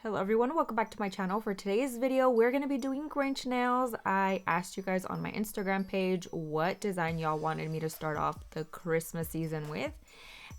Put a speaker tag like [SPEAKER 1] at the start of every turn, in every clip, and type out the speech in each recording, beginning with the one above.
[SPEAKER 1] Hello everyone, welcome back to my channel. For today's video, we're going to be doing Grinch nails. I asked you guys on my Instagram page what design y'all wanted me to start off the Christmas season with.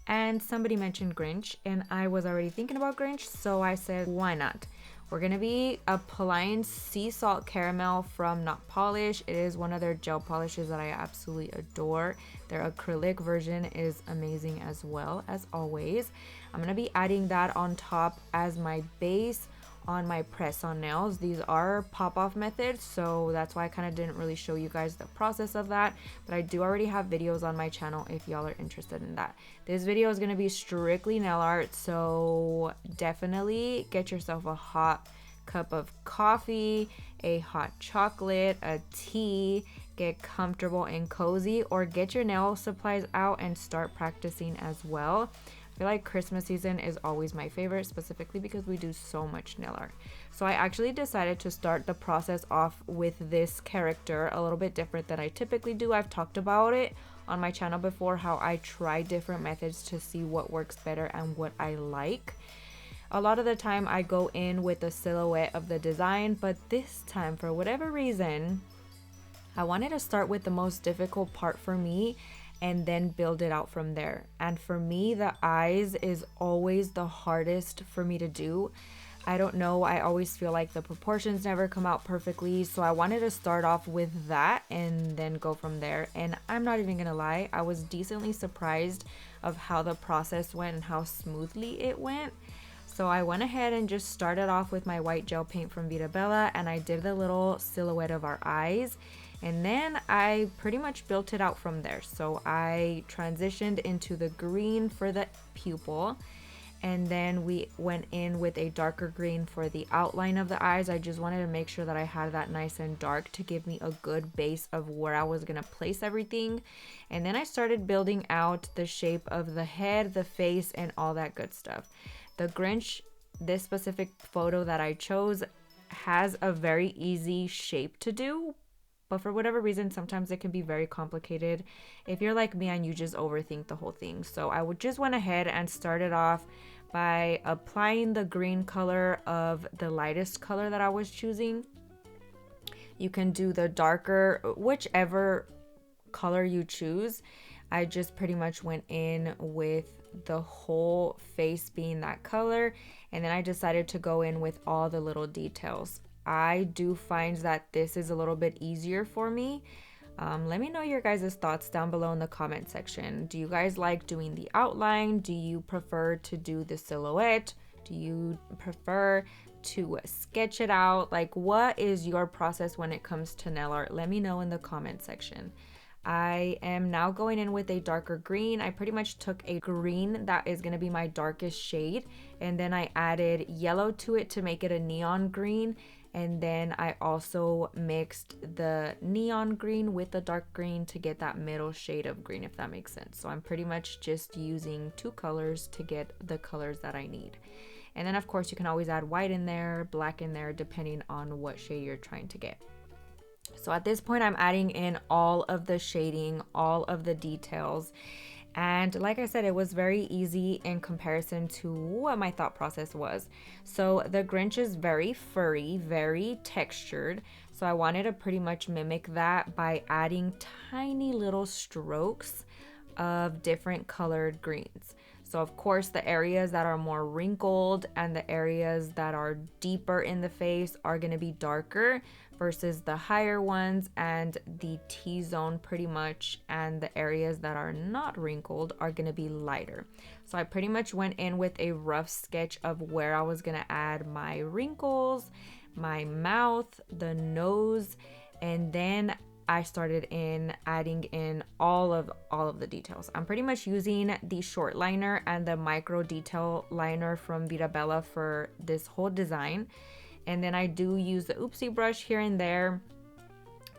[SPEAKER 1] And somebody mentioned Grinch and I was already thinking about Grinch, so I said, why not? We're going to be applying sea salt caramel from Not Polish. It is one of their gel polishes that I absolutely adore. Their acrylic version is amazing as well, as always. I'm going to be adding that on top as my base on my press-on nails. These are pop-off methods, so that's why I kind of didn't really show you guys the process of that, but I do already have videos on my channel if y'all are interested in that. This video is going to be strictly nail art, so definitely get yourself a hot cup of coffee, a hot chocolate, a tea, get comfortable and cozy, or get your nail supplies out and start practicing as well. I feel like Christmas season is always my favorite, specifically because we do so much nail art. So I actually decided to start the process off with this character a little bit different than I typically do. I've talked about it on my channel before, how I try different methods to see what works better and what I like. A lot of the time I go in with the silhouette of the design, but this time, for whatever reason, I wanted to start with the most difficult part for me and then build it out from there. And for me, the eyes is always the hardest for me to do. I don't know, I always feel like the proportions never come out perfectly, so I wanted to start off with that and then go from there. And I'm not even gonna lie, I was decently surprised of how the process went and how smoothly it went. So I went ahead and just started off with my white gel paint from Veeda Bella, and I did the little silhouette of our eyes. And then I pretty much built it out from there. So I transitioned into the green for the pupil. And then we went in with a darker green for the outline of the eyes. I just wanted to make sure that I had that nice and dark to give me a good base of where I was gonna place everything. And then I started building out the shape of the head, the face, and all that good stuff. The Grinch, this specific photo that I chose, has a very easy shape to do, but for whatever reason, sometimes it can be very complicated if you're like me and you just overthink the whole thing. So I would just went ahead and started off by applying the green color of the lightest color that I was choosing. You can do the darker, whichever color you choose. I just pretty much went in with the whole face being that color, and then I decided to go in with all the little details. I do find that this is a little bit easier for me. Let me know your guys' thoughts down below in the comment section. Do you guys like doing the outline? Do you prefer to do the silhouette? Do you prefer to sketch it out? Like, what is your process when it comes to nail art? Let me know in the comment section. I am now going in with a darker green. I pretty much took a green that is going to be my darkest shade, and then I added yellow to it to make it a neon green. And then I also mixed the neon green with the dark green to get that middle shade of green, if that makes sense. So I'm pretty much just using two colors to get the colors that I need. And then of course you can always add white in there, black in there, depending on what shade you're trying to get. So at this point I'm adding in all of the shading, all of the details. And like I said, it was very easy in comparison to what my thought process was. So the Grinch is very furry, very textured. So I wanted to pretty much mimic that by adding tiny little strokes of different colored greens. So of course the areas that are more wrinkled and the areas that are deeper in the face are going to be darker versus the higher ones, and the T-zone pretty much and the areas that are not wrinkled are going to be lighter. So I pretty much went in with a rough sketch of where I was going to add my wrinkles, my mouth, the nose, and then I started in adding in all of the details. I'm pretty much using the short liner and the micro detail liner from Veeda Bella for this whole design. And then I do use the oopsie brush here and there,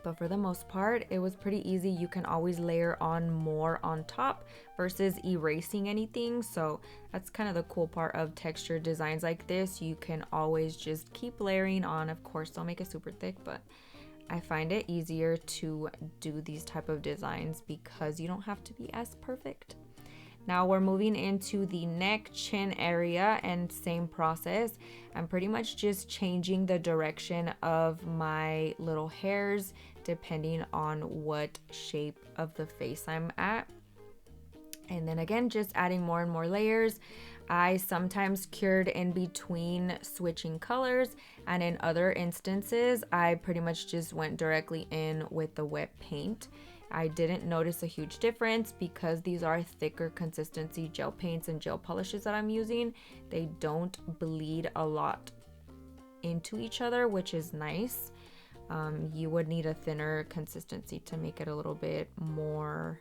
[SPEAKER 1] but for the most part it was pretty easy. You can always layer on more on top versus erasing anything. So that's kind of the cool part of texture designs like this. You can always just keep layering on. Of course, don't make it super thick, but I find it easier to do these type of designs because you don't have to be as perfect. Now we're moving into the neck, chin area, and same process. I'm pretty much just changing the direction of my little hairs depending on what shape of the face I'm at. And then again, just adding more and more layers. I sometimes cured in between switching colors, and in other instances, I pretty much just went directly in with the wet paint. I didn't notice a huge difference because these are thicker consistency gel paints and gel polishes that I'm using. They don't bleed a lot into each other, which is nice. You would need a thinner consistency to make it a little bit more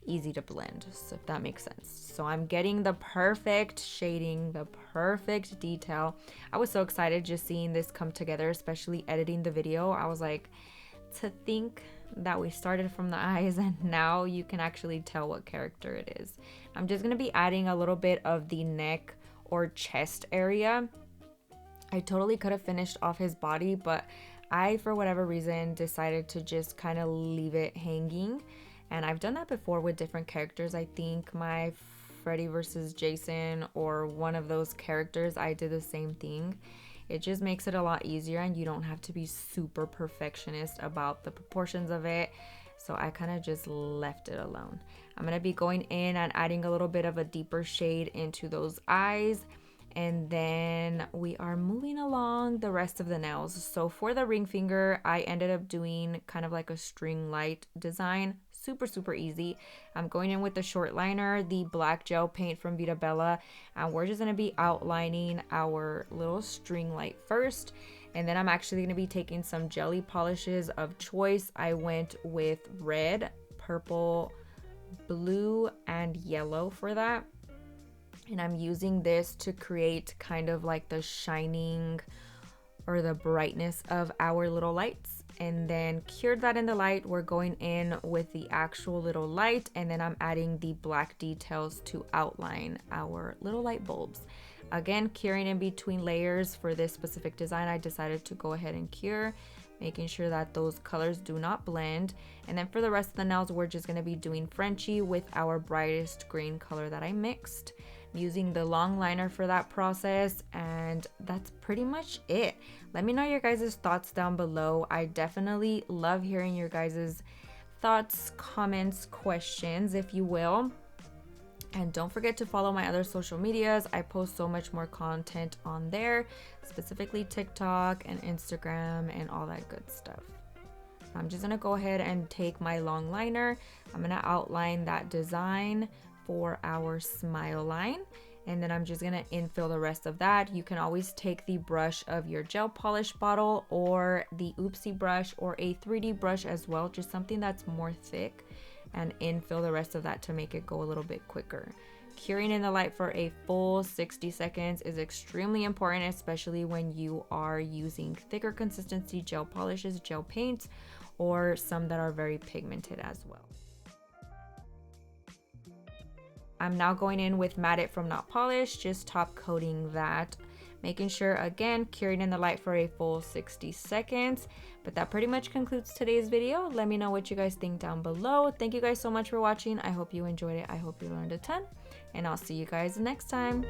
[SPEAKER 1] easy to blend, so if that makes sense. So I'm getting the perfect shading, the perfect detail. I was so excited just seeing this come together, especially editing the video. I was like, to think that we started from the eyes and now you can actually tell what character it is. I'm just going to be adding a little bit of the neck or chest area. I totally could have finished off his body, but I, for whatever reason, decided to just kind of leave it hanging. And I've done that before with different characters. I think my Freddy versus Jason or one of those characters, I did the same thing. It just makes it a lot easier and you don't have to be super perfectionist about the proportions of it. So I kind of just left it alone. I'm going to be going in and adding a little bit of a deeper shade into those eyes. And then we are moving along the rest of the nails. So for the ring finger, I ended up doing kind of like a string light design. Super easy. I'm going in with the short liner, the black gel paint from Veeda Bella, and we're just going to be outlining our little string light first. And then I'm actually going to be taking some jelly polishes of choice. I went with red, purple, blue, and yellow for that. And I'm using this to create kind of like the shining or the brightness of our little lights. And then cured that in the light. We're going in with the actual little light, and then I'm adding the black details to outline our little light bulbs. Again, curing in between layers. For this specific design, I decided to go ahead and cure, making sure that those colors do not blend. And then for the rest of the nails, we're just going to be doing Frenchy with our brightest green color that I mixed, using the long liner for that process. And that's pretty much it. Let me know your guys' thoughts down below. I definitely love hearing your guys' thoughts, comments, questions, if you will. And don't forget to follow my other social medias. I post so much more content on there, specifically TikTok and Instagram and all that good stuff. I'm just gonna go ahead and take my long liner. I'm gonna outline that design for our smile line, and then I'm just gonna infill the rest of that. You can always take the brush of your gel polish bottle or the Oopsie brush or a 3D brush as well, just something that's more thick, and infill the rest of that to make it go a little bit quicker. Curing in the light for a full 60 seconds is extremely important, especially when you are using thicker consistency gel polishes, gel paints, or some that are very pigmented as well. I'm now going in with Matte It from Not Polished, just top coating that, making sure, again, curing in the light for a full 60 seconds. But that pretty much concludes today's video. Let me know what you guys think down below. Thank you guys so much for watching. I hope you enjoyed it. I hope you learned a ton, and I'll see you guys next time.